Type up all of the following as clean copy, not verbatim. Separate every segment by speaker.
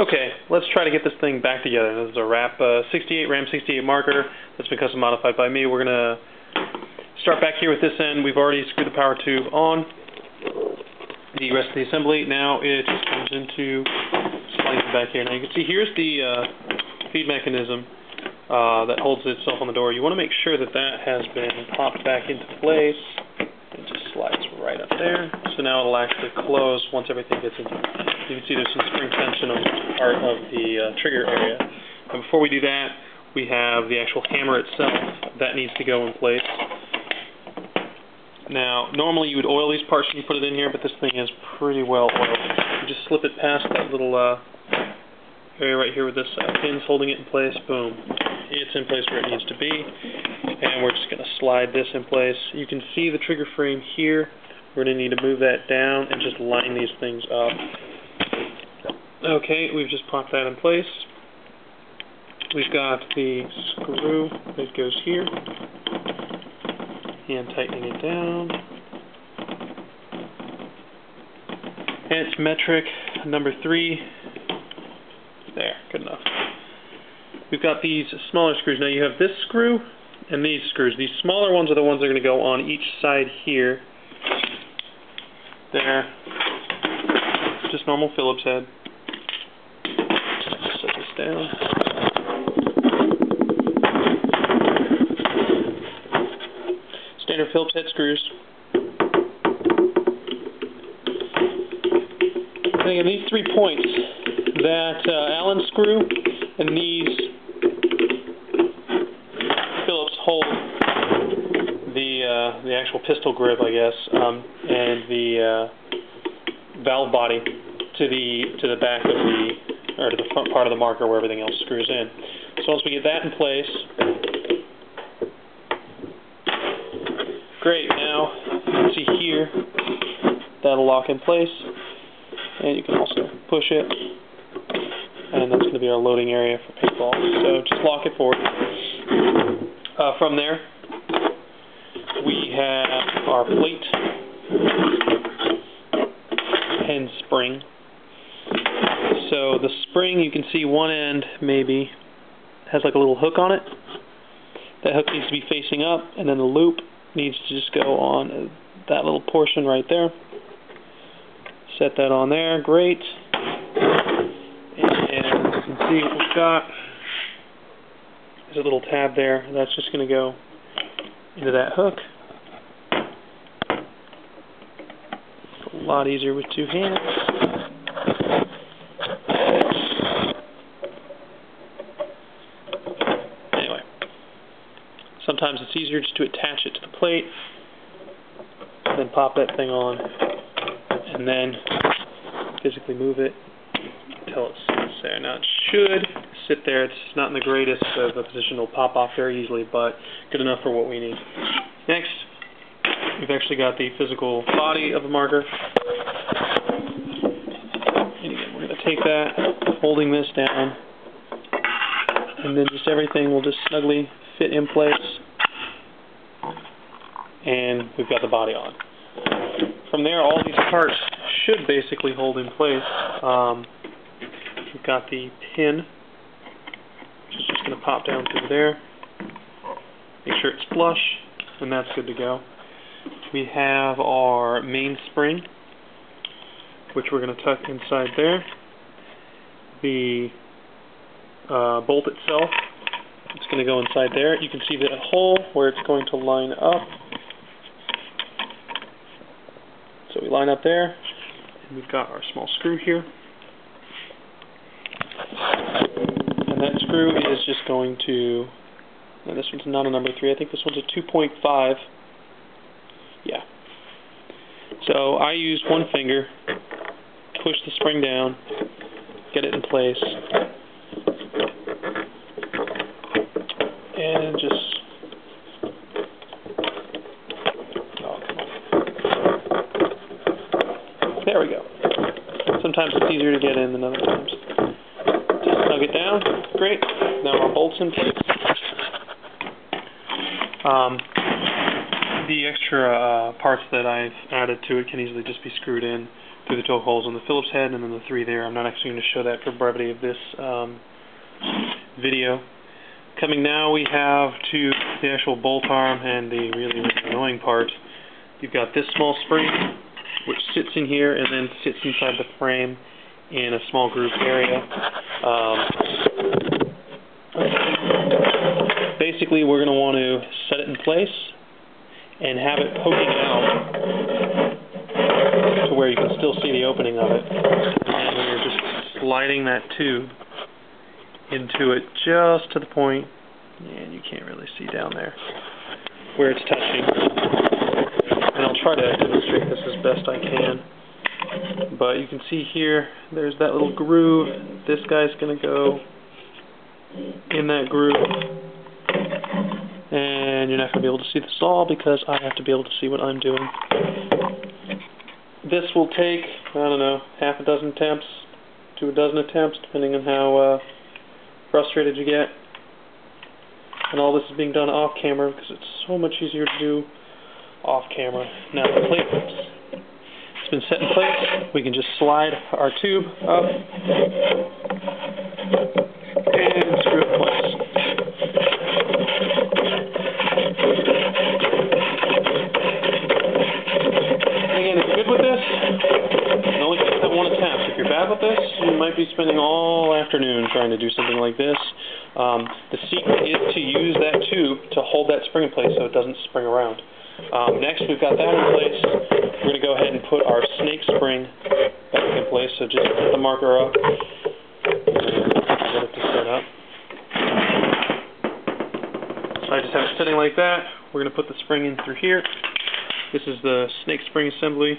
Speaker 1: Okay, let's try to get this thing back together. This is a RAP 68, RAM 68 marker that's been custom modified by me. We're going to start back here with this end. We've already screwed the power tube on the rest of the assembly. Now it just comes into splicing back here. Now you can see here's the feed mechanism that holds itself on the door. You want to make sure that that has been popped back into place. It just slides right up there. So now it'll actually close once everything gets into. You can see there's some spring tension on each part of the trigger area. And before we do that, we have the actual hammer itself. That needs to go in place. Now, normally you would oil these parts when you put it in here, but this thing is pretty well oiled. You just slip it past that little area right here with this pins holding it in place. Boom. It's in place where it needs to be. And we're just going to slide this in place. You can see the trigger frame here. We're going to need to move that down and just line these things up. Okay, we've just popped that in place. We've got the screw that goes here. And tightening it down. And it's metric number 3. There, good enough. We've got these smaller screws. Now you have this screw and these screws. These smaller ones are the ones that are going to go on each side here. There. Just normal Phillips head. Set this down. Standard Phillips head screws. And again, these 3 points, that Allen screw and these Phillips hold the actual pistol grip, I guess, and the valve body to the back of to the front part of the marker where everything else screws in. So once we get that in place, great. Now you can see here that'll lock in place, and you can also push it, and that's going to be our loading area for paintball. So just lock it forward. From there, we have our plate and spring. So the spring, you can see one end maybe has like a little hook on it. That hook needs to be facing up, and then the loop needs to just go on that little portion right there. Set that on there, great. And you can see what we've got. There's a little tab there. That's just going to go into that hook. It's a lot easier with 2 hands. Anyway, sometimes it's easier just to attach it to the plate, then pop that thing on, and then physically move it until it sits there. Now it should sit there. It's not in the greatest of a position. It'll pop off very easily, but good enough for what we need. Next, we've actually got the physical body of the marker. And again, we're going to take that, holding this down, and then just everything will just snugly fit in place, and we've got the body on. From there, all these parts should basically hold in place. We've got the pin, which is just going to pop down through there. Make sure it's flush, and that's good to go. We have our main spring, which we're going to tuck inside there. The bolt itself, it's going to go inside there. You can see the hole where it's going to line up. So we line up there, and we've got our small screw here. And that screw is just going to, and this one's not a number 3, I think this one's a 2.5. Yeah. So I use one finger, push the spring down, get it in place, and just, oh, come on. There we go. Sometimes it's easier to get in than other times. Just snug it down. Great. Now our bolt's in place. The extra parts that I've added to it can easily just be screwed in through the 12 holes on the Phillips head, and then the 3 there. I'm not actually going to show that for brevity of this video. Coming now, we have to the actual bolt arm and the really annoying part. You've got this small spring, which sits in here and then sits inside the frame in a small groove area. Basically, we're going to want to set it in place and have it poking out to where you can still see the opening of it. And then you're just sliding that tube into it just to the point, and you can't really see down there where it's touching. And I'll try to demonstrate this as best I can. But you can see here, there's that little groove. This guy's going to go in that groove. And you're not going to be able to see this all because I have to be able to see what I'm doing. This will take, I don't know, half a dozen attempts to a dozen attempts, depending on how frustrated you get. And all this is being done off camera because it's so much easier to do off camera. Now the plate it's been set in place. We can just slide our tube up and screw it in place. And again, if you're good with this, it only takes that one attempt. If you're bad with this, you might be spending all afternoon trying to do something like this. The secret is to use that tube to hold that spring in place so it doesn't spring around. Next, we've got that in place. We're going to go ahead and put our snake spring back in place. So just put the marker up and get it to set up. So I just have it sitting like that. We're going to put the spring in through here. This is the snake spring assembly.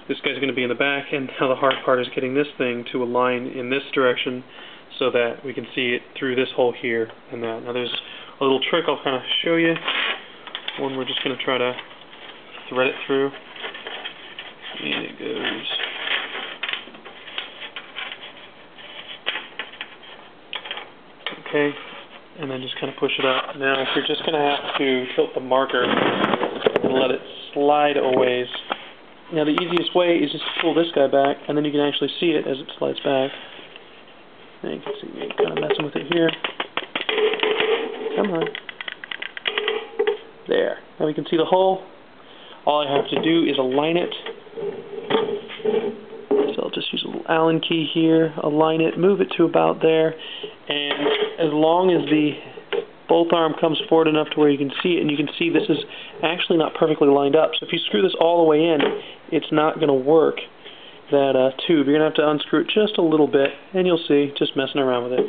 Speaker 1: This guy's going to be in the back, and now the hard part is getting this thing to align in this direction so that we can see it through this hole here and that. Now there's a little trick I'll kind of show you. One we're just going to try to thread it through. And it goes. Okay, and then just kind of push it up. Now you're just going to have to tilt the marker and let it slide a ways. Now the easiest way is just to pull this guy back, and then you can actually see it as it slides back. Now you can see me kind of messing with it here. Come on. There. Now we can see the hole. All I have to do is align it. So I'll just use a little Allen key here, align it, move it to about there, and as long as the bolt arm comes forward enough to where you can see it, and you can see this is actually not perfectly lined up. So if you screw this all the way in, it's not going to work, that tube. You're going to have to unscrew it just a little bit, and you'll see, just messing around with it.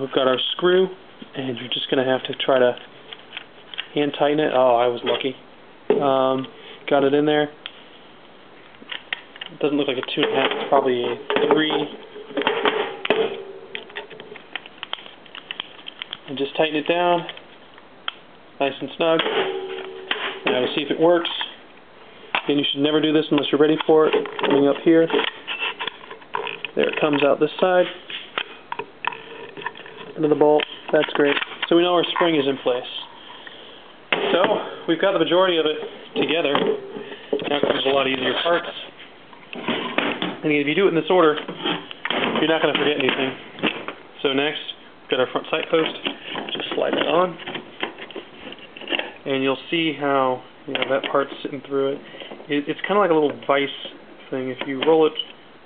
Speaker 1: We've got our screw, and you're just going to have to try to hand tighten it. Oh, I was lucky. Got it in there. It doesn't look like a 2.5, it's probably a 3. And just tighten it down, nice and snug. Now to see if it works. Again, you should never do this unless you're ready for it. Coming up here, there it comes out this side. Into the bolt. That's great. So we know our spring is in place. So we've got the majority of it together. Now comes a lot easier parts. And if you do it in this order, you're not going to forget anything. So next, we've got our front sight post. Just slide that on, and you'll see how that part's sitting through it. It's kind of like a little vice thing. If you roll it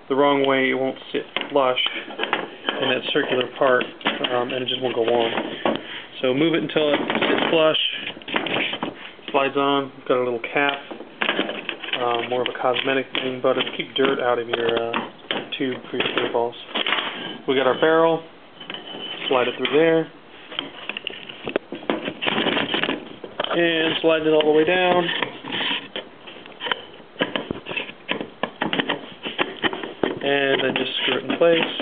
Speaker 1: the wrong way, it won't sit flush in that circular part, and it just won't go on. So move it until it sits flush, slides on. We've got a little cap, more of a cosmetic thing, but it'll keep dirt out of your tube for your clear balls. We got our barrel. Slide it through there. And slide it all the way down. And then just screw it in place.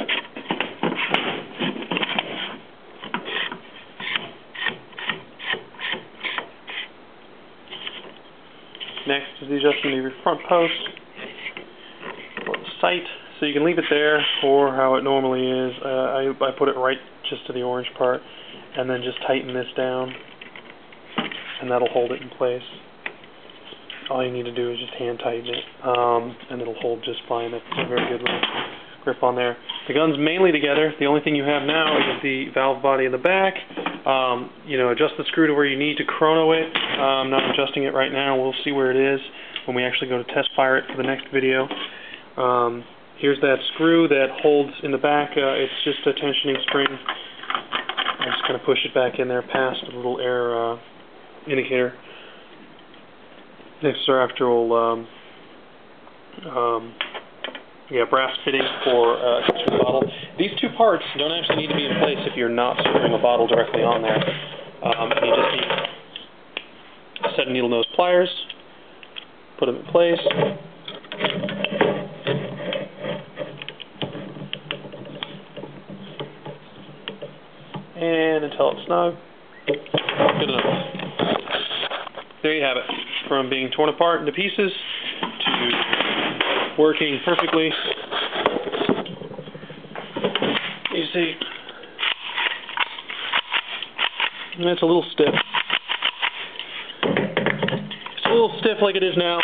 Speaker 1: Next is the adjustment of your front post or the sight. So you can leave it there, or how it normally is. I put it right just to the orange part, and then just tighten this down, and that'll hold it in place. all you need to do is just hand tighten it, and it'll hold just fine. That's a very good grip on there. The gun's mainly together. The only thing you have now is the valve body in the back. You know, adjust the screw to where you need to chrono it. I'm not adjusting it right now. We'll see where it is when we actually go to test fire it for the next video. Here's that screw that holds in the back. It's just a tensioning spring. I'm just going to push it back in there past the little air indicator. Next is our actual brass fitting for attaching the bottle. These two parts don't actually need to be in place if you're not screwing a bottle directly on there. You just need a set of needle nose pliers, put them in place, and until it's snug. Good enough. There you have it. From being torn apart into pieces to working perfectly. You see, and it's a little stiff. It's a little stiff like it is now.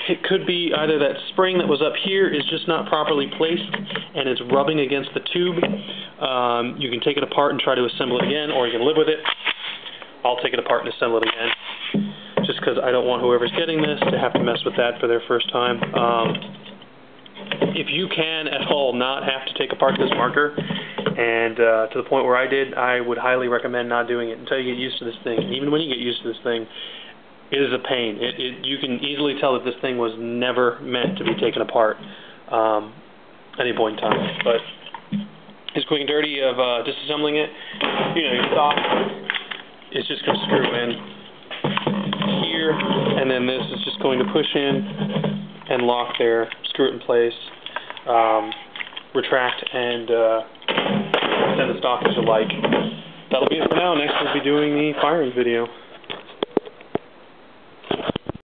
Speaker 1: It could be either that spring that was up here is just not properly placed and it's rubbing against the tube. You can take it apart and try to assemble it again, or you can live with it. I'll take it apart and assemble it again, just because I don't want whoever's getting this to have to mess with that for their first time. If you can at all not have to take apart this marker, and to the point where I did, I would highly recommend not doing it until you get used to this thing. And even when you get used to this thing, it is a pain. You can easily tell that this thing was never meant to be taken apart any point in time. But it's quick and dirty of disassembling it. You know, your stock is just going to screw in here, and then this is just going to push in and lock there, screw it in place, retract, and send the stock as you like. That'll be it for now. Next we'll be doing the firing video.